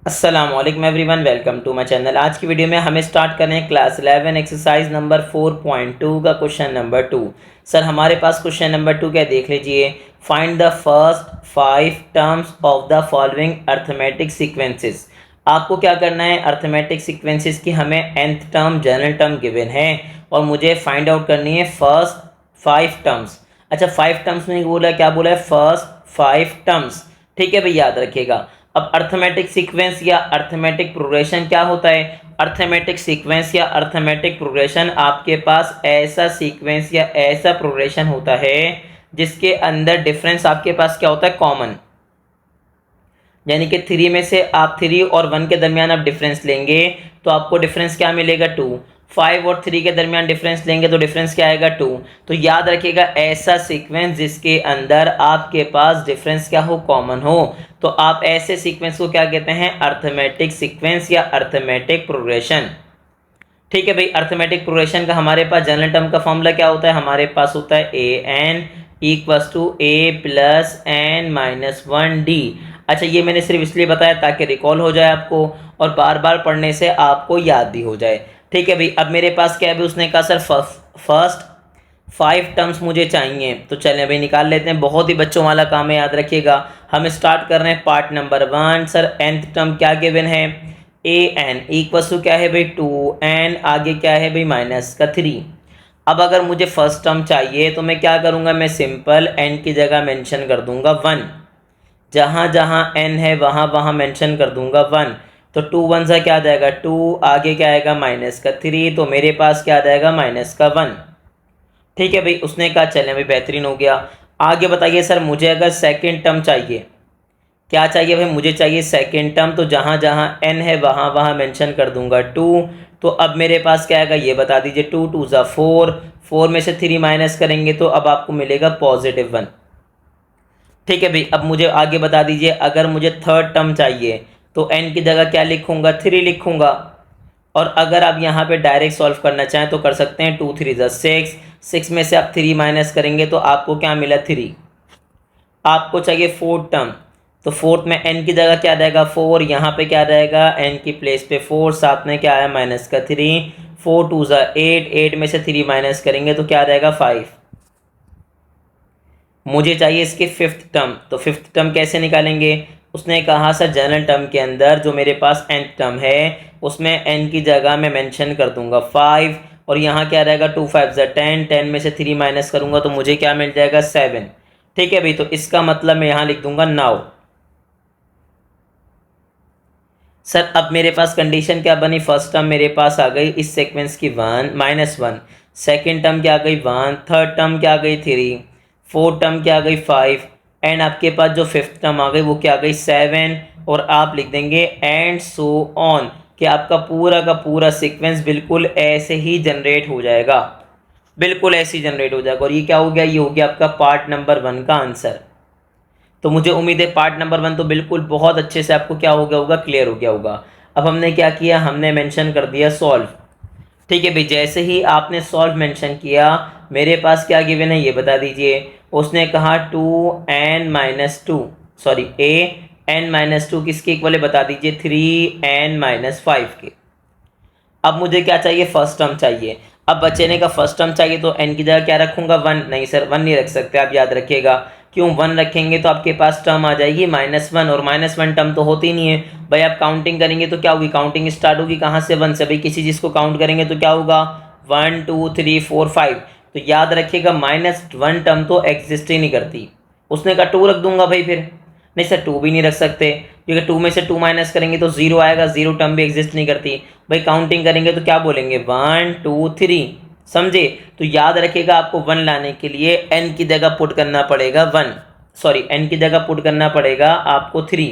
अस्सलामुअलैकुम everyone, welcome to my channel. आज की वीडियो में हमें स्टार्ट करें क्लास 11 एक्सरसाइज नंबर 4.2 का क्वेश्चन नंबर 2। सर हमारे पास क्वेश्चन नंबर 2 क्या देख लीजिए। Find the first 5 terms of the following arithmetic sequences. आपको क्या करना है, अर्थमेटिक सीक्वेंसेस की हमें nth term general term given है और मुझे फाइंड आउट करनी है फर्स्ट 5 टर्म्स। अच्छा, 5 टर्म्स में बोला, क्या बोला है, फर्स्ट 5 टर्म्स। ठीक है भाई, याद रखिएगा। अब अर्थमेटिक सीक्वेंस या अर्थमेटिक प्रोग्रेशन क्या होता है। अर्थमेटिक सीक्वेंस या अर्थमेटिक प्रोग्रेशन आपके पास ऐसा सीक्वेंस या ऐसा प्रोग्रेशन होता है जिसके अंदर डिफरेंस आपके पास क्या होता है, कॉमन। यानी कि 3 में से आप 3 और 1 के दरमियान आप डिफरेंस लेंगे तो आपको डिफरेंस क्या मिलेगा, 2। 5 और 3 के दरमियान डिफरेंस लेंगे तो डिफरेंस क्या आएगा, 2। तो याद रखिएगा, ऐसा सीक्वेंस जिसके अंदर आपके पास डिफरेंस क्या हो, कॉमन हो, तो आप ऐसे सीक्वेंस को क्या कहते हैं, अर्थमेटिक सीक्वेंस या अर्थमेटिक प्रोग्रेशन। ठीक है भाई, अर्थमेटिक प्रोग्रेशन का हमारे पास जनरल टर्म का फॉर्मूला क्या होता है, हमारे पास होता है A N equals to A plus N minus 1 D. अच्छा, ये मैंने सिर्फ इसलिए बताया ताकि रिकॉल हो जाए आपको और बार बार पढ़ने से आपको याद भी हो जाए। ठीक है भाई, अब मेरे पास क्या है, उसने कहा सर फर्स्ट 5 टर्म्स मुझे चाहिए, तो चलें अभी निकाल लेते हैं। बहुत ही बच्चों वाला काम है, याद रखिएगा। हम स्टार्ट कर रहे हैं part number 1। Sir nth term क्या गिवन है, ए एन इक्वल्स टू क्या है भाई, 2n, आगे क्या है भाई, माइनस का 3। अब अगर मुझे फर्स्ट टर्म चाहिए तो मैं क्या करूँगा, मैं सिंपल n की जगह मेंशन कर दूंगा 1। जहाँ जहाँ n है वहाँ वहाँ मेंशन कर दूंगा 1। तो 2 1 सा क्या आ जाएगा, 2, आगे क्या आएगा, माइनस का 3, तो मेरे पास क्या आ जाएगा, माइनस का 1। ठीक है भाई, उसने कहा चलें भाई, बेहतरीन हो गया। आगे बताइए सर, मुझे अगर सेकेंड टर्म चाहिए, क्या चाहिए भाई, मुझे चाहिए सेकेंड टर्म, तो जहाँ जहाँ n है वहाँ वहाँ मेंशन कर दूंगा 2। तो अब मेरे पास क्या आएगा, ये बता दीजिए, 2 2 ज़ा 4, 4 में से 3 माइनस करेंगे तो अब आपको मिलेगा +1। ठीक है भाई, अब मुझे आगे बता दीजिए, अगर मुझे थर्ड टर्म चाहिए तो n की जगह क्या लिखूंगा, 3 लिखूंगा। और अगर आप यहाँ पे डायरेक्ट सॉल्व करना चाहें तो कर सकते हैं, 2 3 ज़ा 6, 6 में से आप 3 माइनस करेंगे तो आपको क्या मिला, 3। आपको चाहिए फोर्थ टर्म, तो फोर्थ में n की जगह क्या रहेगा, 4, यहाँ पे क्या रहेगा, n की प्लेस पे 4, साथ में क्या आया, माइनस का 3, 4 2 ज़ा 8, 8 में से 3 माइनस करेंगे तो क्या रहेगा, 5। मुझे चाहिए इसकी फिफ्थ टर्म, तो फिफ्थ टर्म कैसे निकालेंगे। उसने कहा सर जनरल टर्म के अंदर जो मेरे पास nth टर्म है उसमें n की जगह मैं मेंशन कर दूंगा 5, और यहाँ क्या रहेगा, 2 5 ज़ा 10, 10 में से 3 माइनस करूंगा तो मुझे क्या मिल जाएगा, 7। ठीक है भाई, तो इसका मतलब मैं यहाँ लिख दूंगा नाउ। सर अब मेरे पास कंडीशन क्या बनी, फर्स्ट टर्म मेरे पास आ गई इस सीक्वेंस की 1 -1, सेकेंड टर्म क्या आ गई 1, थर्ड टर्म क्या आ गई 3, फोर्थ टर्म क्या आ गई 5, एंड आपके पास जो फिफ्थ टर्म आ गई वो क्या आ गई 7। और आप लिख देंगे एंड सो ऑन, कि आपका पूरा का पूरा सीक्वेंस बिल्कुल ऐसे ही जनरेट हो जाएगा, बिल्कुल ऐसे ही जनरेट हो जाएगा। और ये क्या हो गया, ये हो गया आपका पार्ट नंबर 1 का आंसर। तो मुझे उम्मीद है पार्ट नंबर 1 तो बिल्कुल बहुत अच्छे से आपको क्या हो गया होगा, क्लियर हो गया होगा। अब हमने क्या किया, हमने मेंशन कर दिया सॉल्व। ठीक है भाई, जैसे ही आपने सॉल्व मेंशन किया, मेरे पास क्या गिवन है ये बता दीजिए। उसने कहा 2n-2, सॉरी an-2 किसके इक्वल है बता दीजिए, 3n-5 के। अब मुझे क्या चाहिए, फर्स्ट टर्म चाहिए। अब बचने का फर्स्ट टर्म चाहिए तो n की जगह क्या रखूंगा, 1। नहीं सर, 1 नहीं रख सकते, आप याद रखिएगा। क्यों, 1 रखेंगे तो आपके पास टर्म आ जाएगी -1, और -1 टर्म तो होती नहीं है भाई। आप काउंटिंग करेंगे तो क्या होगी, काउंटिंग स्टार्ट होगी कहाँ से, 1 से। भाई किसी चीज़ को काउंट करेंगे तो क्या होगा, 1 2 3 4 5। तो याद रखिएगा, -1 टर्म तो एग्जिस्ट ही नहीं करती। उसने कहा 2 रख दूंगा भाई, फिर नहीं सर 2 भी नहीं रख सकते, क्योंकि 2 में से 2 माइनस करेंगे तो 0 आएगा, 0 टर्म भी एग्जिस्ट नहीं करती भाई। काउंटिंग करेंगे तो क्या बोलेंगे, 1 2 3, समझे। तो याद रखिएगा, आपको 1 लाने के लिए n की जगह पुट करना पड़ेगा 1, सॉरी n की जगह पुट करना पड़ेगा आपको 3।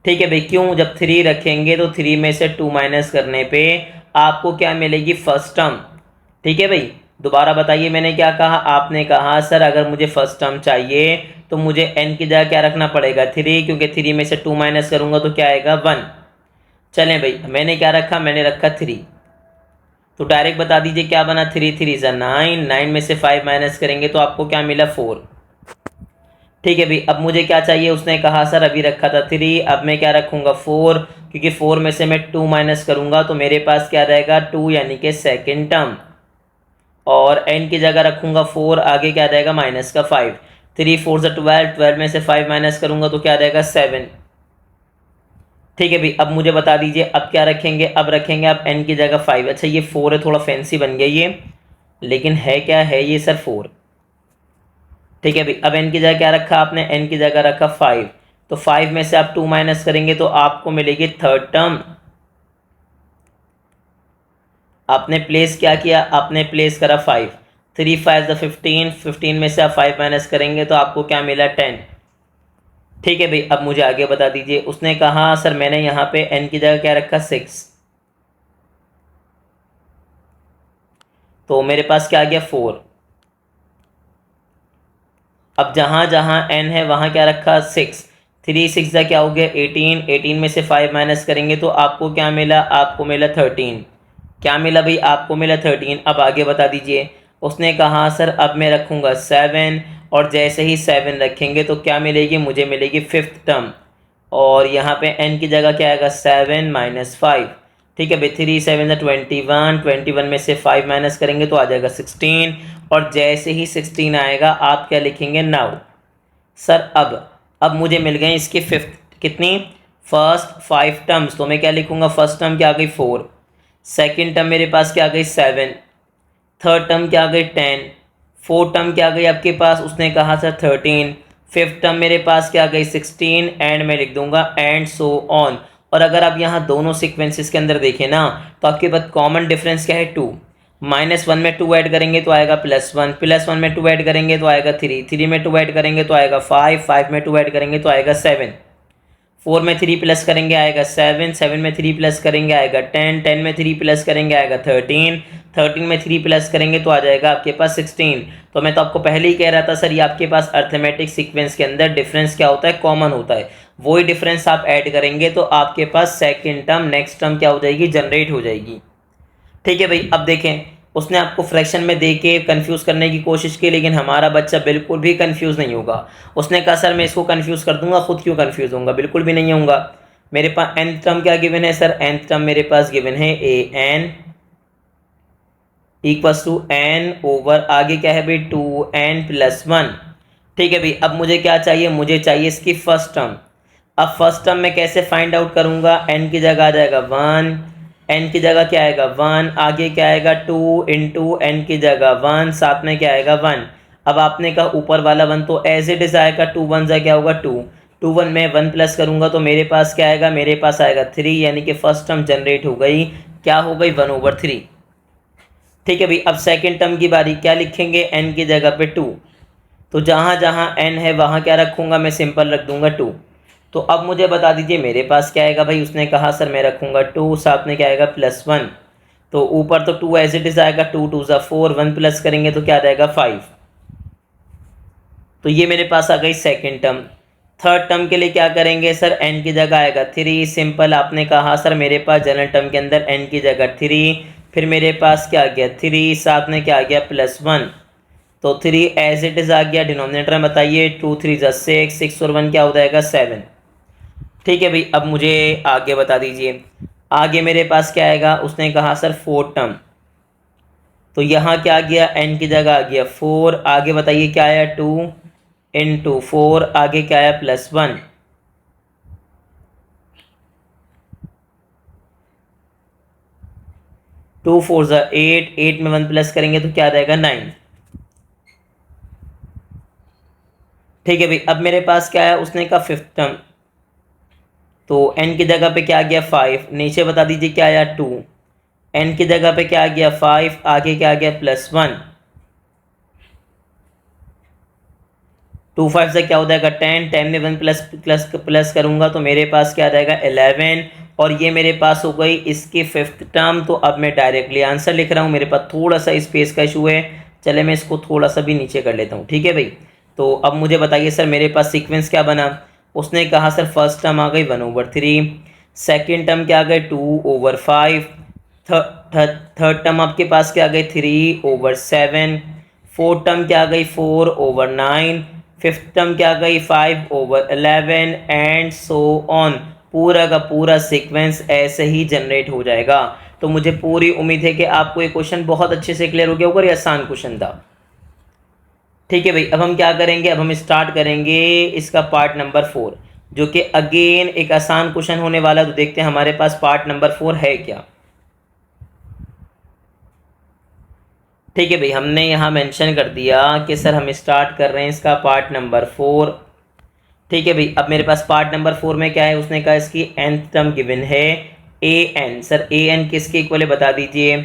ठीक है भाई, क्यों, जब 3 रखेंगे तो 3 में से 2 माइनस करने पे आपको क्या मिलेगी, फर्स्ट टर्म। ठीक है भाई, दोबारा बताइए मैंने क्या कहा, आपने कहा सर अगर मुझे फर्स्ट टर्म चाहिए तो मुझे n की जगह क्या रखना पड़ेगा, 3, क्योंकि 3 में से 2 माइनस करूंगा तो क्या आएगा, 1। चलें भाई, मैंने क्या रखा, मैंने रखा 3। तो डायरेक्ट बता दीजिए क्या बना, 3 3 ज़ा 9, 9 में से 5 माइनस करेंगे तो आपको क्या मिला, 4। ठीक है भाई, अब मुझे क्या चाहिए, उसने कहा सर अभी रखा था 3, अब मैं क्या रखूंगा 4, क्योंकि 4 में से मैं 2 माइनस करूँगा तो मेरे पास क्या रहेगा 2 यानी कि सेकेंड टर्म, और n की जगह रखूँगा 4, आगे क्या रहेगा माइनस का 5, 3 4 से 12, 12 में से 5 माइनस करूँगा तो क्या रहेगा 7। ठीक है भाई, अब मुझे बता दीजिए अब क्या रखेंगे, अब रखेंगे आप n की जगह 5। अच्छा ये 4 है, थोड़ा फैंसी बन गया ये, लेकिन है क्या है ये सर 4। ठीक है भाई, अब n की जगह क्या रखा आपने, n की जगह रखा 5, तो 5 में से आप 2 माइनस करेंगे तो आपको मिलेगी थर्ड टर्म। आपने प्लेस क्या किया, आपने प्लेस करा 5, 3 5 15, 15 में से आप 5 माइनस करेंगे तो आपको क्या मिला 10। ठीक है भाई, अब मुझे आगे बता दीजिए। उसने कहा सर मैंने यहाँ पे n की जगह क्या रखा 6, तो मेरे पास क्या आ गया 4। अब जहाँ जहाँ n है वहाँ क्या रखा 6, 3 6 का क्या हो गया 18, 18 में से 5 माइनस करेंगे तो आपको क्या मिला, आपको मिला 13। क्या मिला भाई, आपको मिला 13। अब आगे बता दीजिए। उसने कहा सर अब मैं रखूँगा 7, और जैसे ही 7 रखेंगे तो क्या मिलेगी, मुझे मिलेगी फिफ्थ टर्म, और यहाँ पे n की जगह क्या आएगा 7 माइनस 5। ठीक है भाई, 3 7 21, 21 में से 5 माइनस करेंगे तो आ जाएगा 16, और जैसे ही 16 आएगा आप क्या लिखेंगे नाउ। सर अब मुझे मिल गए इसकी फिफ्थ कितनी, फर्स्ट 5 टर्म्स, तो मैं क्या लिखूंगा, फर्स्ट टर्म क्या आ गई 4, सेकेंड टर्म मेरे पास क्या आ गई 7, थर्ड टर्म क्या आ गई 10, फोर्थ टर्म क्या आ गई आपके पास, उसने कहा सर 13, फिफ्थ टर्म मेरे पास क्या आ गई 16, एंड मैं लिख दूंगा एंड सो ऑन। और अगर आप यहाँ दोनों सीक्वेंसेस के अंदर देखें ना तो आपके पास कॉमन डिफरेंस क्या है 2, -1 में 2 ऐड करेंगे तो आएगा +1, +1 में 2 ऐड करेंगे तो आएगा 3, 3 में 2 ऐड करेंगे तो आएगा 5, 5 में 2 ऐड करेंगे तो आएगा 7, 4 में 3 प्लस करेंगे आएगा 7, 7 में 3 प्लस करेंगे आएगा 10, 10 में 3 प्लस करेंगे आएगा 13, 13 में 3 प्लस करेंगे तो आ जाएगा आपके पास 16। तो मैं तो आपको पहले ही कह रहा था सर ये आपके पास अर्थमेटिक सीक्वेंस के अंदर डिफरेंस क्या होता है, कॉमन होता है। वही डिफरेंस आप ऐड करेंगे तो आपके पास सेकेंड टर्म नेक्स्ट टर्म क्या हो जाएगी, जनरेट हो जाएगी। ठीक है भाई, अब देखें उसने आपको फ्रैक्शन में दे के कन्फ्यूज़ करने की कोशिश की, लेकिन हमारा बच्चा बिल्कुल भी कन्फ्यूज़ नहीं होगा। उसने कहा सर मैं इसको कन्फ्यूज़ कर दूंगा, खुद क्यों कन्फ्यूज़ होऊंगा, बिल्कुल भी नहीं होऊंगा। मेरे पास nth टर्म क्या गिवन है सर, nth टर्म मेरे पास गिवन है an equals to n over आगे क्या है भाई 2n + 1। ठीक है भाई, अब मुझे क्या चाहिए, मुझे चाहिए इसकी फर्स्ट टर्म। अब फर्स्ट टर्म मैं कैसे फाइंड आउट करूंगा, n की जगह आ जाएगा 1, n की जगह क्या आएगा 1, आगे क्या आएगा 2 इंटू n की जगह 1, साथ में क्या आएगा 1। अब आपने कहा ऊपर वाला 1 तो एज इट इज आएगा, 2 1 क्या होगा 2, 2 1 में 1 प्लस करूंगा तो मेरे पास क्या आएगा, मेरे पास आएगा 3, यानी कि फर्स्ट टर्म जनरेट हो गई, क्या हो गई 1/3। ठीक है भाई, अब सेकेंड टर्म की बारी, क्या लिखेंगे n की जगह पे 2, तो जहाँ जहाँ n है वहाँ क्या रखूँगा, मैं सिंपल रख दूंगा 2। तो अब मुझे बता दीजिए मेरे पास क्या आएगा भाई, उसने कहा सर मैं रखूँगा 2, साथ में क्या आएगा +1, तो ऊपर तो 2 एज इट इज आएगा, 2 2 ज़ा 4, 1 प्लस करेंगे तो क्या आ जाएगा 5। तो ये मेरे पास आ गई सेकेंड टर्म। थर्ड टर्म के लिए क्या करेंगे सर, n की जगह आएगा 3, सिंपल आपने कहा सर मेरे पास जनरल टर्म के अंदर n की जगह 3, फिर मेरे पास क्या आ गया 3, साथ में क्या आ गया +1, तो 3 एज इट इज आ गया, डिनोमिनेटर में बताइए 2 3 ज़ा 6, 6 और 1 क्या हो जाएगा 7। ठीक है भाई, अब मुझे आगे बता दीजिए, आगे मेरे पास क्या आएगा, उसने कहा सर फोर्थ टर्म, तो यहाँ क्या आ गया, n की जगह आ गया 4, आगे बताइए क्या आया 2 इंटू 4, आगे क्या आया +1, टू 4 ज़ा 8, 8 में 1 प्लस करेंगे तो क्या आ जाएगा 9। ठीक है भाई, अब मेरे पास क्या है, उसने कहा फिफ्थ टर्म, तो n की जगह पे क्या आ गया 5, नीचे बता दीजिए क्या आया 2, n की जगह पे क्या आ गया 5, आगे क्या आ गया +1, 2 5 से क्या हो जाएगा 10, 10 में 1 प्लस प्लस प्लस करूंगा तो मेरे पास क्या आ जाएगा 11, और ये मेरे पास हो गई इसकी फिफ्थ टर्म। तो अब मैं डायरेक्टली आंसर लिख रहा हूँ, मेरे पास थोड़ा सा स्पेस का इशू है, चले मैं इसको थोड़ा सा भी नीचे कर लेता हूँ। ठीक है भाई, तो अब मुझे बताइए सर मेरे पास सीक्वेंस क्या बना। उसने कहा सर फर्स्ट टर्म आ गई 1/3, सेकेंड टर्म क्या आ गई 2/5, थर्ड टर्म आपके पास क्या आ गई 3/7, फोर्थ टर्म क्या आ गई 4/9, फिफ्थ टर्म क्या आ गई 5/11, एंड सो ऑन। पूरा का पूरा सीक्वेंस ऐसे ही जनरेट हो जाएगा। तो मुझे पूरी उम्मीद है कि आपको ये क्वेश्चन बहुत अच्छे से क्लियर हो गया होगा। ये आसान क्वेश्चन था। ठीक है भाई, अब हम क्या करेंगे, अब हम स्टार्ट करेंगे इसका पार्ट नंबर 4, जो कि अगेन एक आसान क्वेश्चन होने वाला। तो देखते हैं हमारे पास पार्ट नंबर 4 है क्या। ठीक है भाई, हमने यहाँ मेंशन कर दिया कि सर हम स्टार्ट कर रहे हैं इसका पार्ट नंबर 4। ठीक है भाई, अब मेरे पास पार्ट नंबर 4 में क्या है, उसने कहा इसकी nth टर्म गिवन है A N. Sir A N किसके इक्वल है बता दीजिए,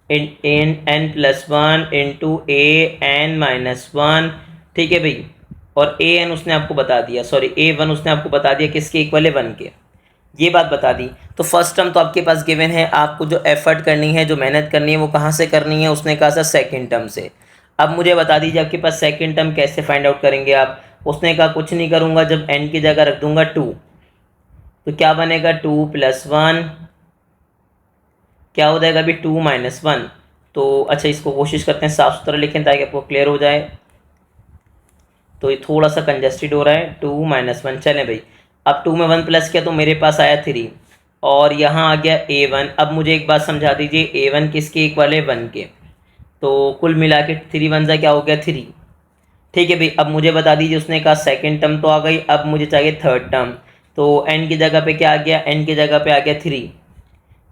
N N plus one into A N minus one. ठीक है भाई, और ए एन उसने आपको बता दिया, सॉरी ए वन उसने आपको बता दिया किसके इक्वल है, 1 के। ये बात बता दी। तो फर्स्ट टर्म तो आपके पास गिवन है, आपको जो एफर्ट करनी है, जो मेहनत करनी है, वो कहाँ से करनी है, उसने कहा सर सेकंड टर्म से। अब मुझे बता दीजिए आपके पास सेकंड टर्म कैसे फाइंड आउट करेंगे आप। उसने कहा कुछ नहीं करूँगा, जब एन की जगह रख दूंगा 2, तो क्या बनेगा 2 प्लस 1, क्या हो जाएगा अभी 2 माइनस 1। तो अच्छा, इसको कोशिश करते हैं साफ सुथरा लिखें ताकि आपको क्लियर हो जाए। तो ये थोड़ा सा कंजस्टेड हो रहा है, 2 माइनस 1। चलें भाई, अब 2 में 1 प्लस किया तो मेरे पास आया 3, और यहाँ आ गया a1। अब मुझे एक बात समझा दीजिए, a1 किसके इक्वल है, 1 के। तो कुल मिला के 3 1 जा क्या हो गया 3। ठीक है भाई, अब मुझे बता दीजिए, उसने कहा सेकंड टर्म तो आ गई, अब मुझे चाहिए थर्ड टर्म। तो n की जगह पे क्या आ गया, n की जगह पे आ गया 3।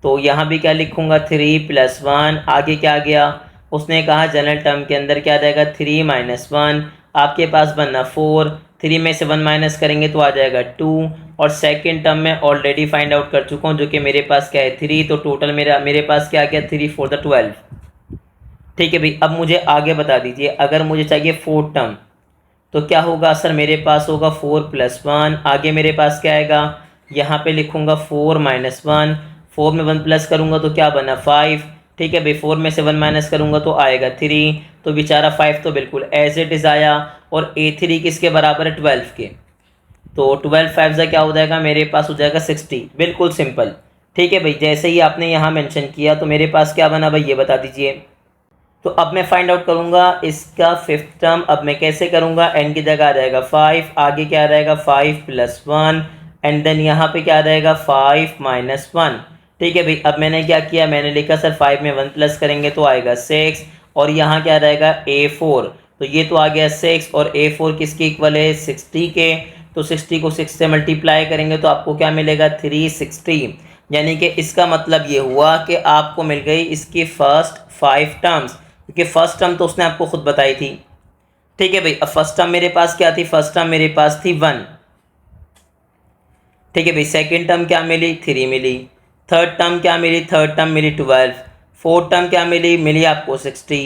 तो यहाँ भी क्या लिखूँगा, 3 प्लस 1, आगे क्या आ गया, उसने कहा जनरल टर्म के अंदर क्या आ जाएगा 3 माइनस 1, आपके पास बनना 4, 3 में से 1 माइनस करेंगे तो आ जाएगा 2, और सेकंड टर्म में ऑलरेडी फाइंड आउट कर चुका हूँ जो कि मेरे पास क्या है 3। तो टोटल मेरे पास क्या आ गया 3 4 द 12। ठीक है भाई, अब मुझे आगे बता दीजिए, अगर मुझे चाहिए फोर्थ टर्म तो क्या होगा, सर मेरे पास होगा 4 प्लस 1, आगे मेरे पास क्या आएगा, यहाँ पे लिखूँगा 4 माइनस 1, 4 में 1 प्लस करूँगा तो क्या बना 5। ठीक है भाई, 4 में से 1 माइनस करूँगा तो आएगा 3, तो बेचारा 5 तो बिल्कुल एज इट इज़ आया। और a3 किसके बराबर है, 12 के। तो 12 5 से क्या हो जाएगा, मेरे पास हो जाएगा 60, बिल्कुल सिंपल। ठीक है भाई, जैसे ही आपने यहाँ मेंशन किया तो मेरे पास क्या बना भाई, ये बता दीजिए। तो अब मैं फाइंड आउट करूँगा इसका फिफ्थ टर्म। अब मैं कैसे करूँगा, n की जगह आ जाएगा 5, आगे क्या आ जाएगा 5 प्लस 1, एंड देन यहाँ पे क्या आ जाएगा 5 माइनस 1। ठीक है भाई, अब मैंने क्या किया, मैंने लिखा सर 5 में 1 प्लस करेंगे तो आएगा 6, और यहाँ क्या आ जाएगा a4। तो ये तो आ गया 6, और a4 किसके इक्वल है, 60 के। तो 60 को 6 से मल्टीप्लाई करेंगे तो आपको क्या मिलेगा 360। यानी कि इसका मतलब ये हुआ कि आपको मिल गई इसकी फर्स्ट 5 टर्म्स, क्योंकि फर्स्ट टर्म तो उसने आपको खुद बताई थी। ठीक है भाई, अब फर्स्ट टर्म मेरे पास क्या थी, फर्स्ट टर्म मेरे पास थी 1। ठीक है भाई, सेकंड टर्म क्या मिली, 3 मिली। थर्ड टर्म क्या मिली, थर्ड टर्म मिली 12। फोर्थ टर्म क्या मिली, मिली आपको 60।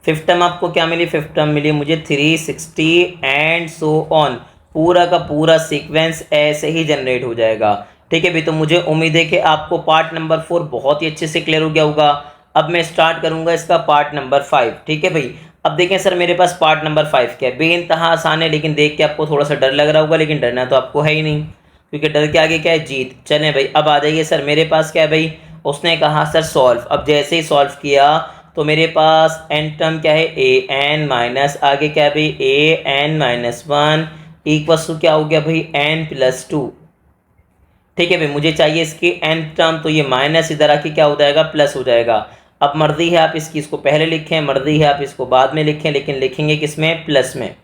फिफ्थ टर्म आपको क्या मिली, फिफ्थ टर्म मिली मुझे 360, एंड सो ऑन। पूरा का पूरा सीक्वेंस ऐसे ही जनरेट हो जाएगा। ठीक है भाई, तो मुझे उम्मीद है कि आपको पार्ट नंबर 4 बहुत ही अच्छे से क्लियर हो गया होगा। अब मैं स्टार्ट करूंगा इसका पार्ट नंबर 5। ठीक है भाई, अब देखें सर मेरे पास पार्ट नंबर 5 क्या है, बेइंतहा आसान है, लेकिन देख के आपको थोड़ा सा डर लग रहा होगा, लेकिन डरना तो आपको है ही नहीं, क्योंकि डर के आगे क्या है, जीत। चलें भाई, अब आ जाइए सर मेरे पास क्या है भाई, उसने कहा सर सॉल्व। अब जैसे ही सॉल्व किया तो मेरे पास एन टर्म क्या है, ए एन माइनस, आगे क्या है भाई ए एन माइनस 1 इक्वल्स टू क्या हो गया भाई एन प्लस 2। ठीक है भाई, मुझे चाहिए इसकी एन टर्म, तो ये माइनस इधर आके क्या हो जाएगा, प्लस हो जाएगा। अब मर्जी है आप इसकी इसको पहले लिखें, मर्जी है आप इसको बाद में लिखें, लेकिन लिखेंगे किसमें, प्लस में।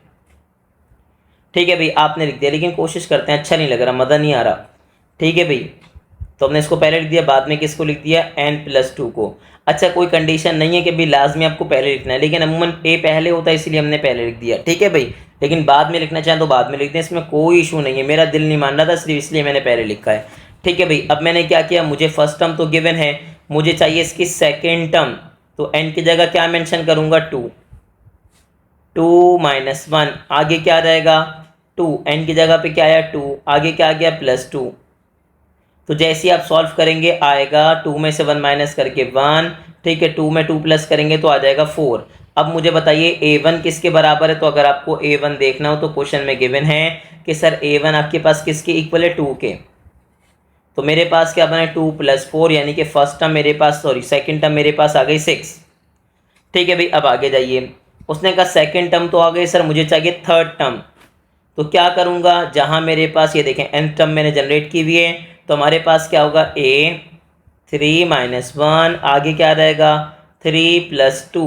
ठीक है भाई, आपने लिख दिया, लेकिन कोशिश करते हैं, अच्छा नहीं लग रहा, मज़ा नहीं आ रहा। ठीक है भाई, तो हमने इसको पहले लिख दिया, बाद में किसको लिख दिया, n प्लस 2 को। अच्छा, कोई कंडीशन नहीं है कि भाई लाजमी आपको पहले लिखना है, लेकिन अमूमन a पहले होता है इसलिए हमने पहले लिख दिया। ठीक है भाई, लेकिन बाद में लिखना चाहें तो बाद में लिख दें, इसमें कोई इशू नहीं है। मेरा दिल नहीं मान रहा था सिर्फ इसलिए मैंने पहले लिखा है। ठीक है भाई, अब मैंने क्या किया, मुझे फर्स्ट टर्म तो गिवन है, मुझे चाहिए इसकी सेकेंड टर्म। तो n की जगह क्या मैंशन करूँगा, 2 माइनस 1, आगे क्या आ जाएगा 2, n की जगह पे क्या आया 2, आगे क्या आ गया प्लस 2। तो जैसे ही आप सॉल्व करेंगे आएगा 2 में से 1 माइनस करके 1। ठीक है, 2 में 2 प्लस करेंगे तो आ जाएगा 4। अब मुझे बताइए a1 किसके बराबर है, तो अगर आपको a1 देखना हो तो क्वेश्चन में गिवन है कि सर a1 आपके पास किसके इक्वल है, 2 के। तो मेरे पास क्या बना 2 प्लस 4, यानी कि फर्स्ट टर्म मेरे पास, सॉरी सेकेंड टर्म मेरे पास आ गई 6। ठीक है भाई, अब आगे जाइए, उसने कहा सेकेंड टर्म तो आ गई, सर मुझे चाहिए थर्ड टर्म। तो क्या करूँगा, जहाँ मेरे पास ये देखें n टर्म मैंने जनरेट की हुई है, तो हमारे पास क्या होगा a 3 - 1, आगे क्या रहेगा 3 + 2,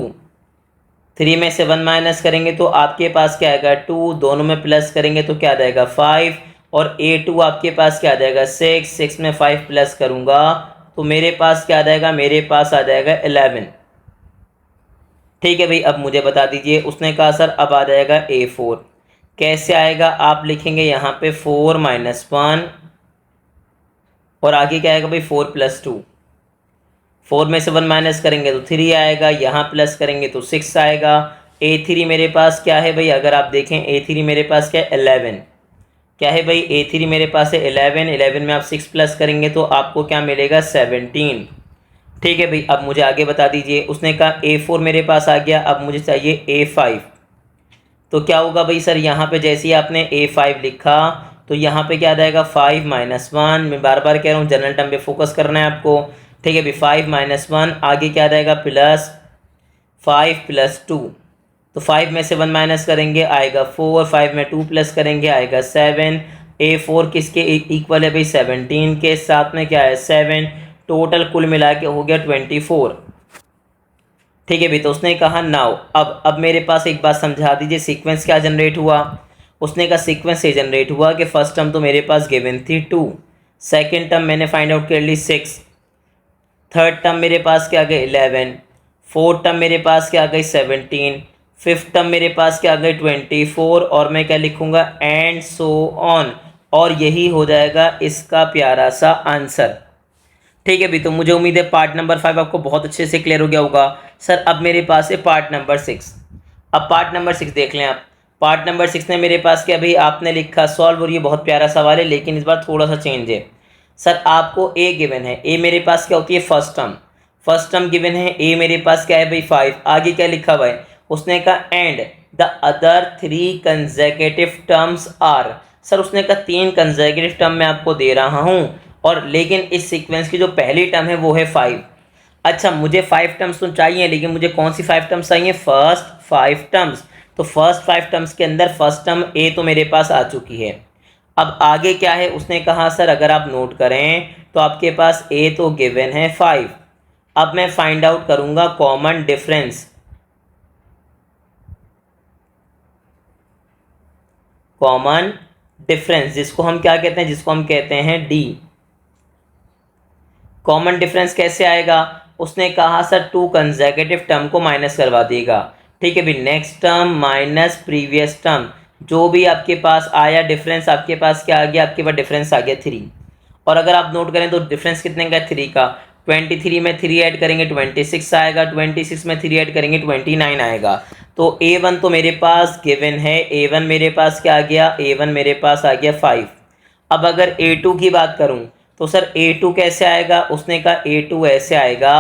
3 में से 1 माइनस करेंगे तो आपके पास क्या आएगा 2, दोनों में प्लस करेंगे तो क्या आ जाएगा 5, और a2 आपके पास क्या आ जाएगा 6, 6 में 5 प्लस करूँगा तो मेरे पास क्या आ जाएगा, मेरे पास आ जाएगा 11। ठीक है भाई, अब मुझे बता दीजिए, उसने कहा सर अब आ जाएगा a4, कैसे आएगा, आप लिखेंगे यहाँ पे 4 - 1 और आगे क्या आएगा भाई 4 + 2, 4 में से 1 माइनस करेंगे तो 3 आएगा, यहाँ प्लस करेंगे तो 6 आएगा। a3 मेरे पास क्या है भाई, अगर आप देखें a3 मेरे पास क्या है 11, क्या है भाई a3 मेरे पास है 11, 11 में आप 6 प्लस करेंगे तो आपको क्या मिलेगा 17। ठीक है भाई, अब मुझे आगे बता दीजिए, उसने कहा a4 मेरे पास आ गया, अब मुझे चाहिए a5, तो क्या होगा भाई सर, यहाँ पे जैसे ही आपने a5 लिखा तो यहाँ पे क्या आ जाएगा 5 - 1, मैं बार बार कह रहा हूँ जनरल टर्म पे फोकस करना है आपको। ठीक है भाई, 5 - 1 आगे क्या आ जाएगा प्लस 5 + 2, तो 5 में से 1 माइनस करेंगे आएगा 4, 5 में 2 प्लस करेंगे आएगा 7, a4 किसके इक्वल है भाई 17 के, साथ में क्या है 7, टोटल कुल मिला के हो गया 24। ठीक है भाई, तो उसने कहा नाउ, अब मेरे पास एक बात समझा दीजिए, सीक्वेंस क्या जनरेट हुआ, उसने कहा सीक्वेंस ये जनरेट हुआ कि फर्स्ट टर्म तो मेरे पास गिवन थी 2, सेकेंड टर्म मैंने फाइंड आउट कर ली 6, थर्ड टर्म मेरे पास क्या आ गई 11, फोर्थ टर्म मेरे पास क्या आ गई 17, फिफ्थ टर्म मेरे पास क्या आ गई 24, और मैं क्या लिखूंगा एंड सो ऑन, और यही हो जाएगा इसका प्यारा सा आंसर। ठीक है भी, तो मुझे उम्मीद है पार्ट नंबर 5 आपको बहुत अच्छे से क्लियर हो गया होगा। सर अब मेरे पास है पार्ट नंबर 6, अब पार्ट नंबर 6 देख लें आप। पार्ट नंबर 6 में मेरे पास क्या भाई, आपने लिखा सॉल्व, और ये बहुत प्यारा सवाल है लेकिन इस बार थोड़ा सा चेंज है। सर आपको ए गिवन है, ए मेरे पास क्या होती है first term, first term given है, ए मेरे पास क्या है भाई 5, आगे क्या लिखा हुआ है, उसने कहा and the other 3 consecutive terms are. Sir उसने कहा 3 कंसेक्यूटिव टर्म मैं आपको दे रहा हूँ, और लेकिन इस सीक्वेंस की जो पहली टर्म है वो है 5। अच्छा मुझे 5 टर्म्स तो चाहिए, लेकिन मुझे कौन सी 5 टर्म्स चाहिए, फर्स्ट 5 टर्म्स। तो फर्स्ट 5 टर्म्स के अंदर फर्स्ट टर्म ए तो मेरे पास आ चुकी है। अब आगे क्या है, उसने कहा सर अगर आप नोट करें तो आपके पास ए तो गिवन है 5, अब मैं फाइंड आउट करूंगा कॉमन डिफरेंस, कॉमन डिफरेंस जिसको हम क्या कहते हैं, जिसको हम कहते हैं डी। कॉमन डिफरेंस कैसे आएगा, उसने कहा सर 2 कंसेक्यूटिव टर्म को माइनस करवा देगा। ठीक है भाई, next term minus previous term, जो भी आपके पास आया डिफरेंस, आपके पास क्या आ गया, आपके पास डिफरेंस आ गया 3। और अगर आप नोट करें तो डिफरेंस कितने का है 3 का, 23 में 3 ऐड करेंगे 26 आएगा, 26 में 3 ऐड करेंगे 29 आएगा। तो A1 तो मेरे पास गिवन है, A1 मेरे पास क्या आ गया, A1 मेरे पास आ गया 5। अब अगर A2 की बात करूं तो सर A2 कैसे आएगा, उसने कहा A2 ऐसे आएगा,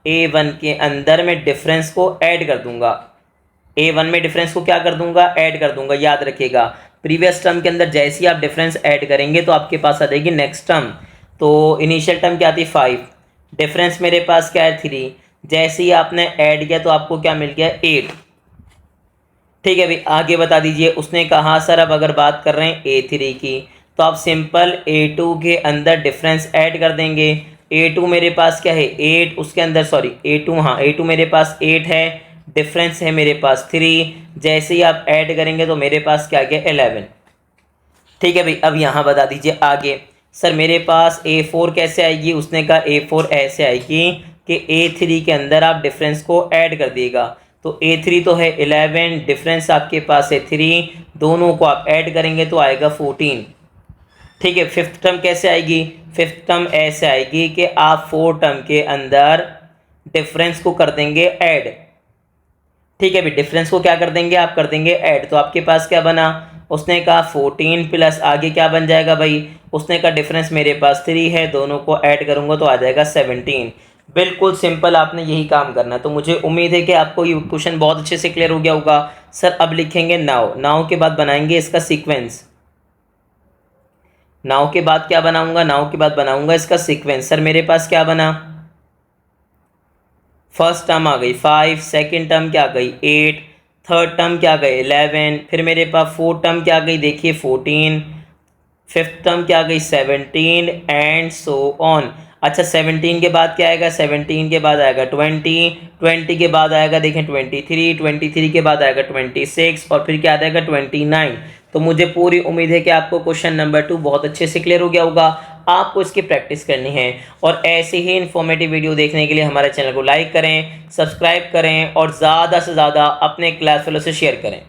A1 के अंदर मैं डिफरेंस को ऐड कर दूंगा, A1 में डिफरेंस को क्या कर दूंगा, ऐड कर दूंगा। याद रखिएगा प्रीवियस टर्म के अंदर जैसे ही आप डिफरेंस ऐड करेंगे तो आपके पास आ जाएगी नेक्स्ट टर्म। तो इनिशियल टर्म क्या थी 5, डिफरेंस मेरे पास क्या है 3, जैसे ही आपने ऐड किया तो आपको क्या मिल गया 8। ठीक है भाई, आगे बता दीजिए, उसने कहा सर अब अगर बात कर रहे हैं A3 की तो आप सिंपल A2 के अंदर डिफरेंस ऐड कर देंगे। A2 मेरे पास क्या है 8, उसके अंदर सॉरी A2, हाँ A2 मेरे पास 8 है, डिफरेंस है मेरे पास 3, जैसे ही आप ऐड करेंगे तो मेरे पास क्या गया 11। ठीक है भाई, अब यहाँ बता दीजिए आगे, सर मेरे पास A4 कैसे आएगी, उसने कहा A4 ऐसे आएगी कि A3 के अंदर आप डिफरेंस को ऐड कर दिएगा। तो A3 तो है 11, डिफरेंस आपके पास है 3, दोनों को आप ऐड करेंगे तो आएगा 14। ठीक है, फिफ्थ टर्म कैसे आएगी, फिफ्थ टर्म ऐसे आएगी कि आप 4 टर्म के अंदर डिफरेंस को कर देंगे ऐड। ठीक है भाई, डिफरेंस को क्या कर देंगे, आप कर देंगे ऐड, तो आपके पास क्या बना, उसने कहा 14 प्लस आगे क्या बन जाएगा भाई, उसने कहा डिफरेंस मेरे पास 3 है, दोनों को ऐड करूंगा तो आ जाएगा 17। बिल्कुल सिंपल, आपने यही काम करना है। तो मुझे उम्मीद है कि आपको ये क्वेश्चन बहुत अच्छे से क्लियर हो गया होगा। सर अब लिखेंगे नाउ, नाउ के बाद बनाएंगे इसका सीक्वेंस, नाउ के बाद क्या बनाऊंगा, नाउ के बाद बनाऊंगा इसका सीक्वेंस। सर मेरे पास क्या बना, फर्स्ट टर्म आ गई 5, सेकेंड टर्म क्या आ गई 8, थर्ड टर्म क्या गए 11, फिर मेरे पास फोर्थ टर्म क्या गई देखिए 14, फिफ्थ टर्म क्या गई 17 एंड सो ऑन। अच्छा 17 के बाद क्या आएगा, 17 के बाद आएगा 20, 20 के बाद आएगा देखें 23, 23 के बाद आएगा 26 और फिर क्या आएगा 29। तो मुझे पूरी उम्मीद है कि आपको क्वेश्चन नंबर 2 बहुत अच्छे से क्लियर हो गया होगा। आपको इसकी प्रैक्टिस करनी है और ऐसे ही इन्फॉर्मेटिव वीडियो देखने के लिए हमारे चैनल को लाइक करें, सब्सक्राइब करें और ज़्यादा से ज़्यादा अपने क्लास फेलो से शेयर करें।